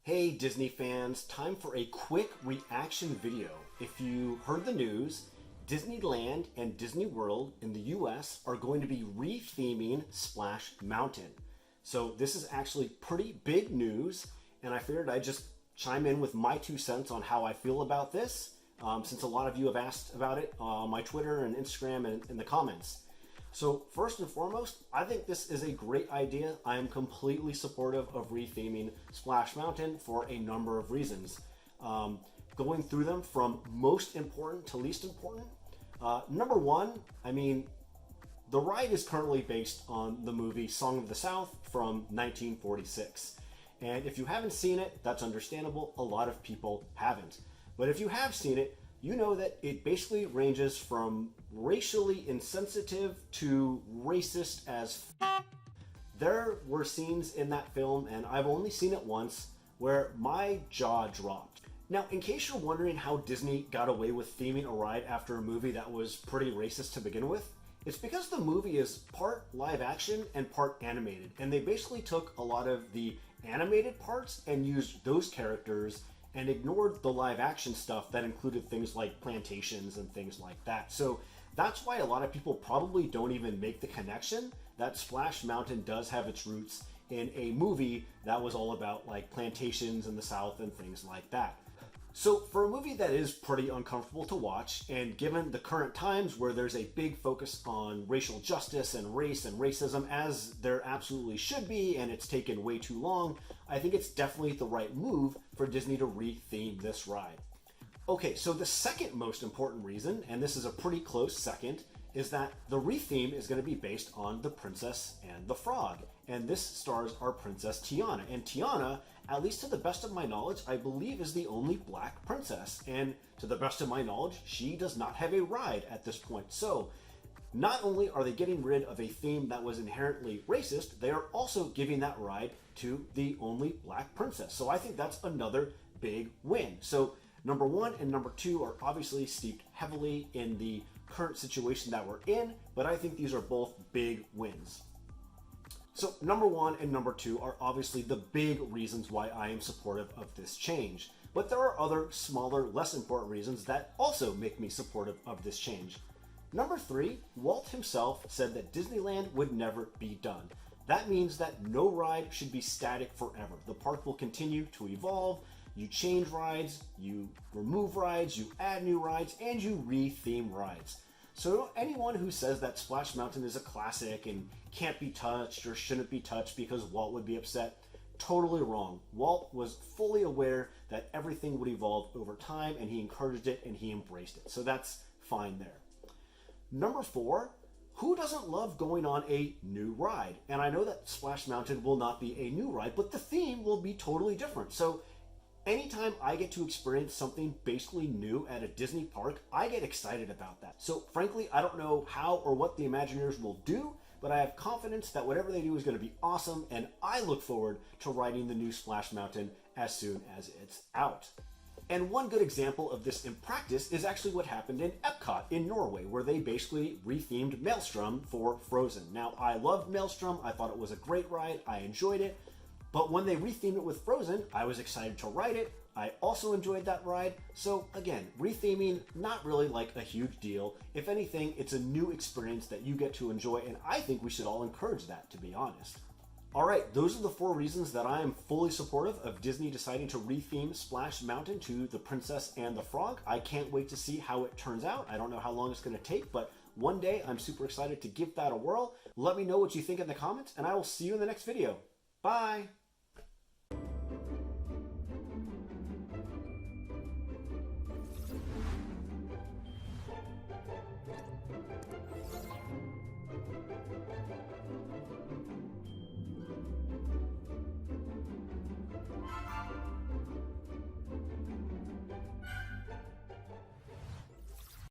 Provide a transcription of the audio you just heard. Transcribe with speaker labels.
Speaker 1: Hey Disney fans, time for a quick reaction video. If you heard the news, Disneyland and Disney World in the US are going to be retheming Splash Mountain. So this is actually pretty big news, and I figured I'd just chime in with my 2 cents on how I feel about this, since a lot of you have asked about it on my Twitter and Instagram and in the comments. So first and foremost, I think this is a great idea. I am completely supportive of retheming Splash Mountain for a number of reasons. Going through them from most important to least important. Number one, the ride is currently based on the movie Song of the South from 1946. And if you haven't seen it, that's understandable. A lot of people haven't. But if you have seen it, you know that it basically ranges from racially insensitive to racist as f. There were scenes in that film, and I've only seen it once, where my jaw dropped. Now, in case you're wondering how Disney got away with theming a ride after a movie that was pretty racist to begin with, it's because the movie is part live action and part animated, and they basically took a lot of the animated parts and used those characters and ignored the live action stuff that included things like plantations and things like that. So that's why a lot of people probably don't even make the connection that Splash Mountain does have its roots in a movie that was all about like plantations in the South and things like that. So for a movie that is pretty uncomfortable to watch, and given the current times where there's a big focus on racial justice and race and racism, as there absolutely should be, and it's taken way too long, I think it's definitely the right move for Disney to retheme this ride. Okay, so the second most important reason, and this is a pretty close second, is that the retheme is going to be based on The Princess and the Frog. And this stars our Princess Tiana. And Tiana, at least to the best of my knowledge, I believe is the only black princess. And to the best of my knowledge, she does not have a ride at this point. So not only are they getting rid of a theme that was inherently racist, they are also giving that ride to the only black princess. So I think that's another big win. So number one and number two are obviously steeped heavily in the current situation that we're in, but I think these are both big wins. So number one and number two are obviously the big reasons why I am supportive of this change. But there are other smaller, less important reasons that also make me supportive of this change. Number three, Walt himself said that Disneyland would never be done. That means that no ride should be static forever. The park will continue to evolve. You change rides, you remove rides, you add new rides, and you retheme rides. So anyone who says that Splash Mountain is a classic and can't be touched or shouldn't be touched because Walt would be upset, totally wrong. Walt was fully aware that everything would evolve over time, and he encouraged it and he embraced it. So that's fine there. Number four, who doesn't love going on a new ride? And I know that Splash Mountain will not be a new ride, but the theme will be totally different. So anytime I get to experience something basically new at a Disney park, I get excited about that. So frankly, I don't know how or what the Imagineers will do, but I have confidence that whatever they do is going to be awesome, and I look forward to riding the new Splash Mountain as soon as it's out. And one good example of this in practice is actually what happened in Epcot in Norway, where they basically rethemed Maelstrom for Frozen. Now, I loved Maelstrom. I thought it was a great ride. I enjoyed it. But when they rethemed it with Frozen, I was excited to ride it. I also enjoyed that ride. So again, retheming, not really like a huge deal. If anything, it's a new experience that you get to enjoy, and I think we should all encourage that, to be honest. All right, those are the 4 reasons that I am fully supportive of Disney deciding to retheme Splash Mountain to The Princess and the Frog. I can't wait to see how it turns out. I don't know how long it's going to take, but one day I'm super excited to give that a whirl. Let me know what you think in the comments, and I will see you in the next video. Bye!